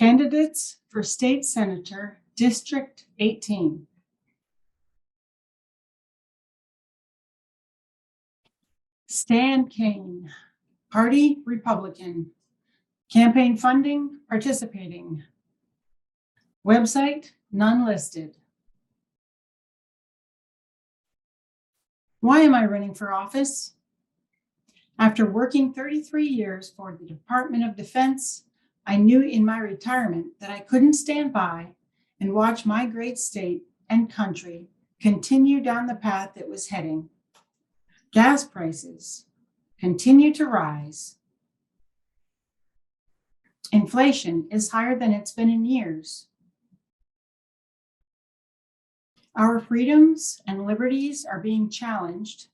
Candidates for State Senator, District 18. Stan Kane, Party Republican. Campaign funding, participating. Website, none listed. Why am I running for office? After working 33 years for the Department of Defense, I knew in my retirement that I couldn't stand by and watch my great state and country continue down the path it was heading. Gas prices continue to rise. Inflation is higher than it's been in years. Our freedoms and liberties are being challenged.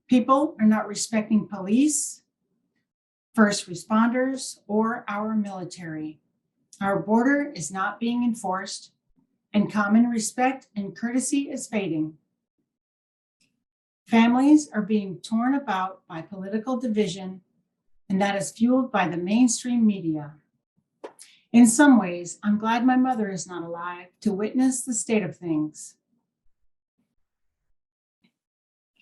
People are not respecting police, first responders, or our military. Our border is not being enforced, and common respect and courtesy is fading. Families are being torn about by political division, and that is fueled by the mainstream media. In some ways, I'm glad my mother is not alive to witness the state of things.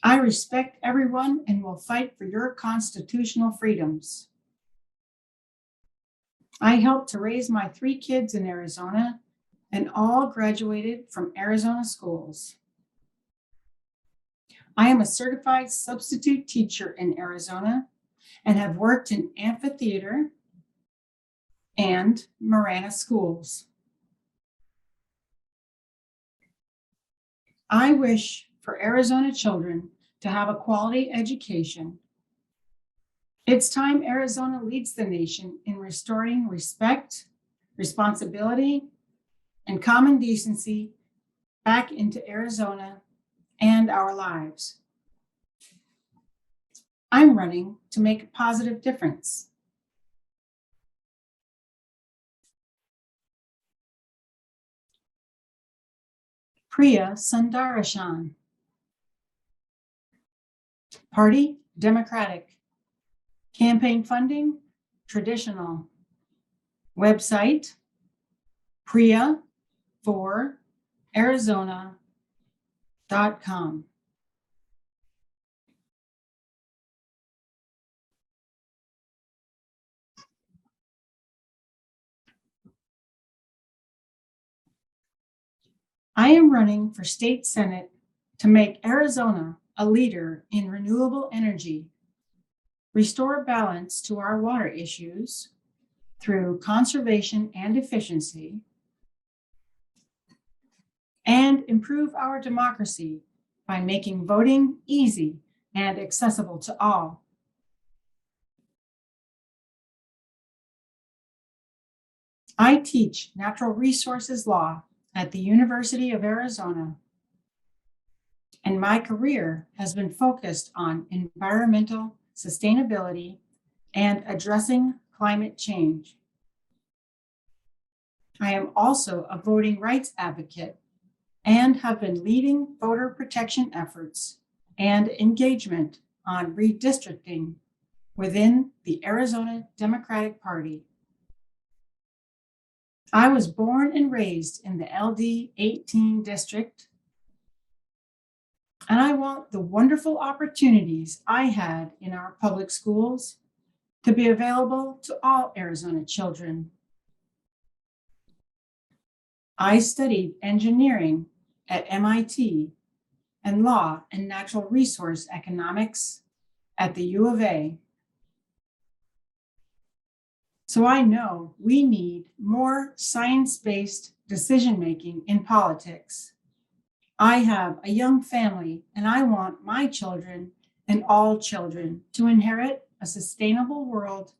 I respect everyone and will fight for your constitutional freedoms. I helped to raise my 3 kids in Arizona, and all graduated from Arizona schools. I am a certified substitute teacher in Arizona and have worked in amphitheater and Marana schools. I wish for Arizona children to have a quality education. It's time Arizona leads the nation in restoring respect, responsibility, and common decency back into Arizona and our lives. I'm running to make a positive difference. Priya Sundarashan. Party, Democratic. Campaign funding, traditional. Website, priya4arizona.com. I am running for state senate to make Arizona a leader in renewable energy, restore balance to our water issues through conservation and efficiency, and improve our democracy by making voting easy and accessible to all. I teach natural resources law at the University of Arizona, and my career has been focused on environmental sustainability and addressing climate change. I am also a voting rights advocate and have been leading voter protection efforts and engagement on redistricting within the Arizona Democratic Party. I was born and raised in the LD 18 district, and I want the wonderful opportunities I had in our public schools to be available to all Arizona children. I studied engineering at MIT and law and natural resource economics at the U of A. So I know we need more science-based decision-making in politics. I have a young family, and I want my children and all children to inherit a sustainable world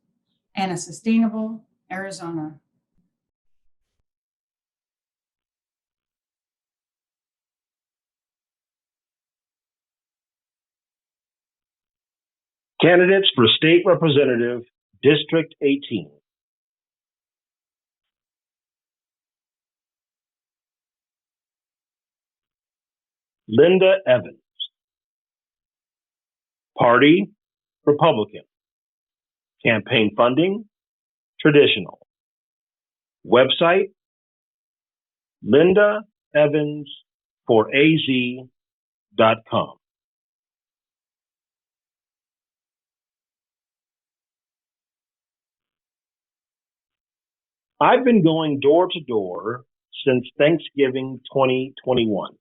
and a sustainable Arizona. Candidates for State Representative, District 18. Linda Evans. Party, Republican. Campaign funding, traditional. Website, lindaevans4az.com. I've been going door to door since Thanksgiving 2021.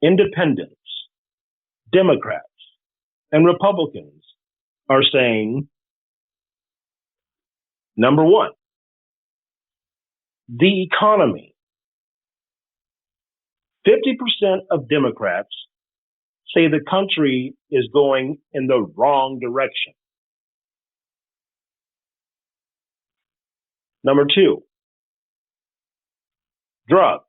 Independents, Democrats, and Republicans are saying, number one, the economy. 50% of Democrats say the country is going in the wrong direction. Number two, drugs.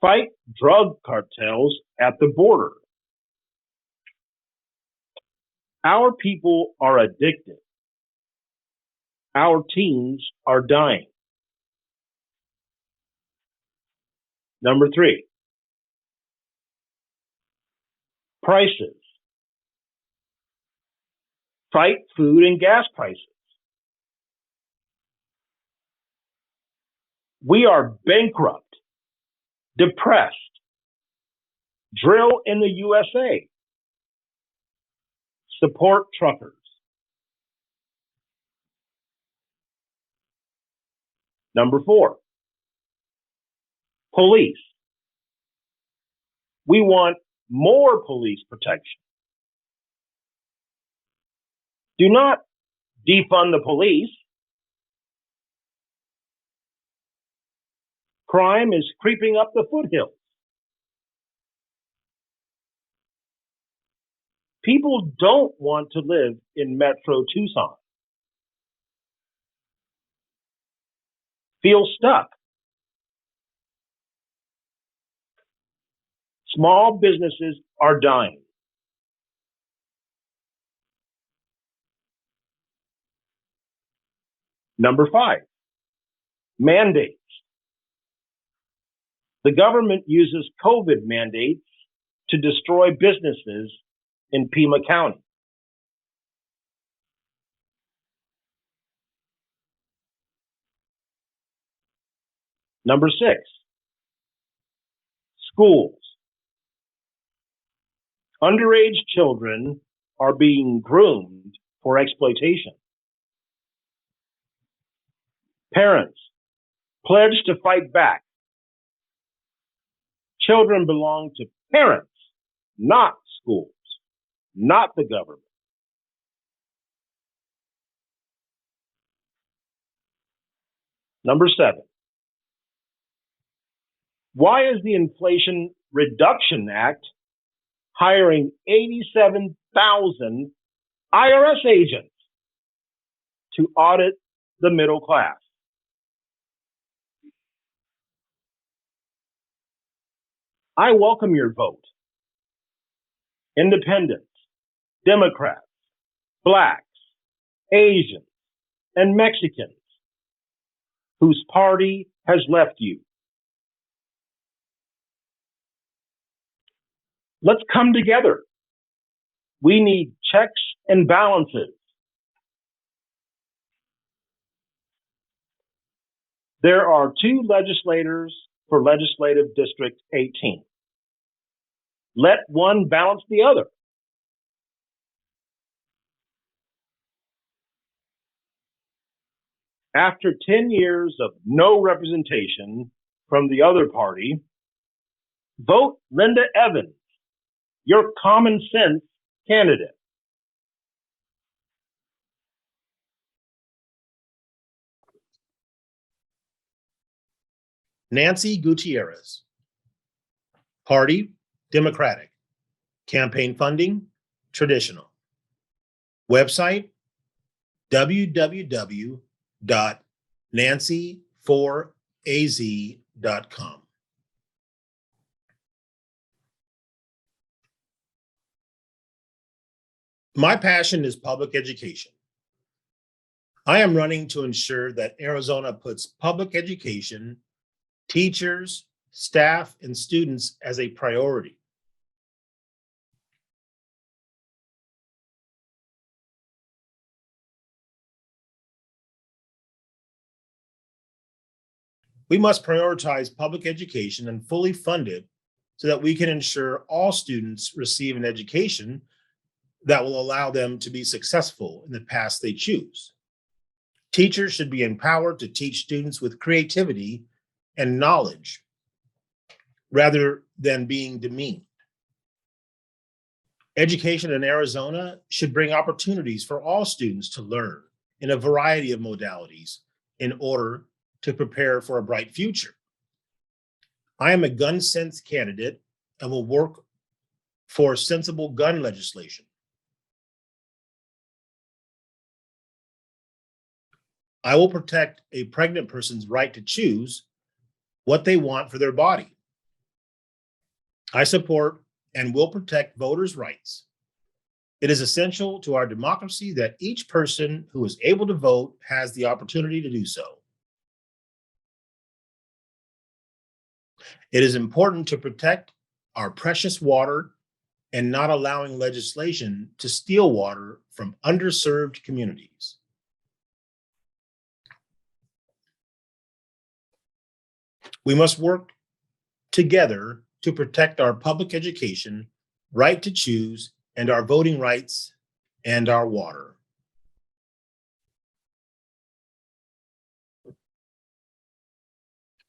Fight drug cartels at the border. Our people are addicted. Our teens are dying. Number three, prices. Fight food and gas prices. We are bankrupt, depressed. Drill in the USA. Support truckers. Number four, police. We want more police protection. Do not defund the police. Crime is creeping up the foothills. People don't want to live in Metro Tucson. Feel stuck. Small businesses are dying. Number five, mandates. The government uses COVID mandates to destroy businesses in Pima County. Number six, schools. Underage children are being groomed for exploitation. Parents, pledge to fight back. Children belong to parents, not schools, not the government. Number seven, why is the Inflation Reduction Act hiring 87,000 IRS agents to audit the middle class? I welcome your vote. Independents, Democrats, Blacks, Asians, and Mexicans whose party has left you. Let's come together. We need checks and balances. There are two legislators for Legislative District 18. Let one balance the other. After 10 years of no representation from the other party, vote Linda Evans, your common sense candidate. Nancy Gutierrez. Party, Democratic. Campaign funding, traditional. Website, www.nancy4az.com. My passion is public education. I am running to ensure that Arizona puts public education, teachers, staff, and students as a priority. We must prioritize public education and fully fund it so that we can ensure all students receive an education that will allow them to be successful in the paths they choose. Teachers should be empowered to teach students with creativity and knowledge rather than being demeaned. Education in Arizona should bring opportunities for all students to learn in a variety of modalities in order to prepare for a bright future. I am a gun sense candidate and will work for sensible gun legislation. I will protect a pregnant person's right to choose what they want for their body. I support and will protect voters' rights. It is essential to our democracy that each person who is able to vote has the opportunity to do so. It is important to protect our precious water and not allowing legislation to steal water from underserved communities. We must work together to protect our public education, right to choose, and our voting rights and our water.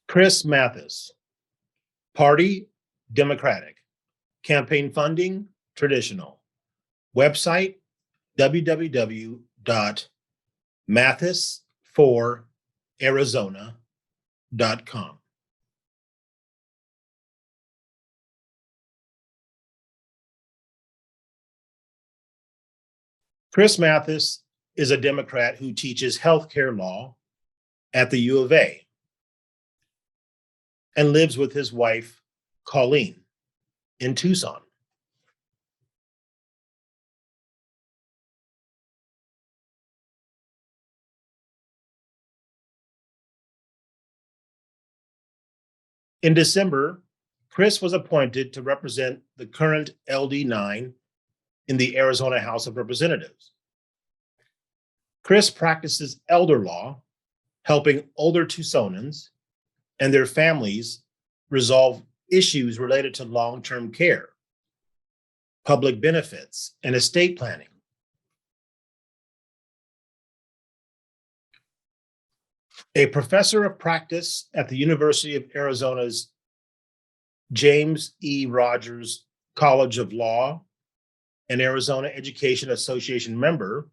Chris Mathis, Party, Democratic. Campaign funding, traditional. Website, www.mathisforarizona.com. Chris Mathis is a Democrat who teaches healthcare law at the U of A and lives with his wife, Colleen, in Tucson. In December, Chris was appointed to represent the current LD9 in the Arizona House of Representatives. Chris practices elder law, helping older Tucsonans and their families resolve issues related to long-term care, public benefits, and estate planning. A professor of practice at the University of Arizona's James E. Rogers College of Law, an Arizona Education Association member,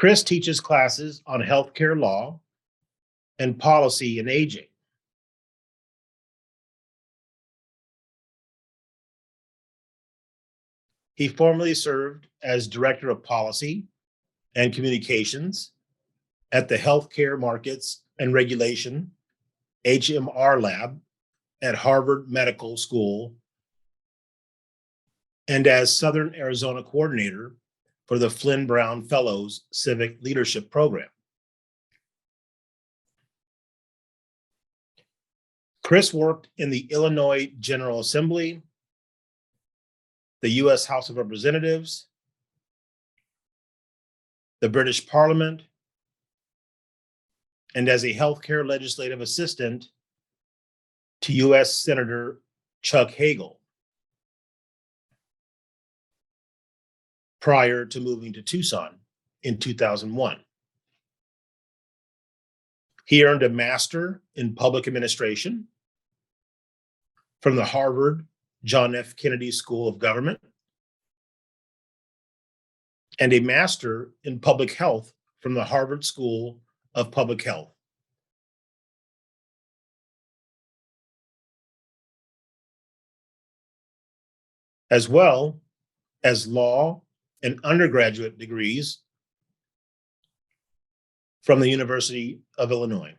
Chris teaches classes on healthcare law and policy and aging. He formerly served as Director of Policy and Communications at the Healthcare Markets and Regulation, HMR Lab at Harvard Medical School, and as Southern Arizona Coordinator for the Flynn Brown Fellows Civic Leadership Program. Chris worked in the Illinois General Assembly, the U.S. House of Representatives, the British Parliament, and as a healthcare legislative assistant to U.S. Senator Chuck Hagel prior to moving to Tucson in 2001. He earned a master in public administration from the Harvard John F. Kennedy School of Government and a master in public health from the Harvard School of Public Health. As well as law and undergraduate degrees from the University of Illinois.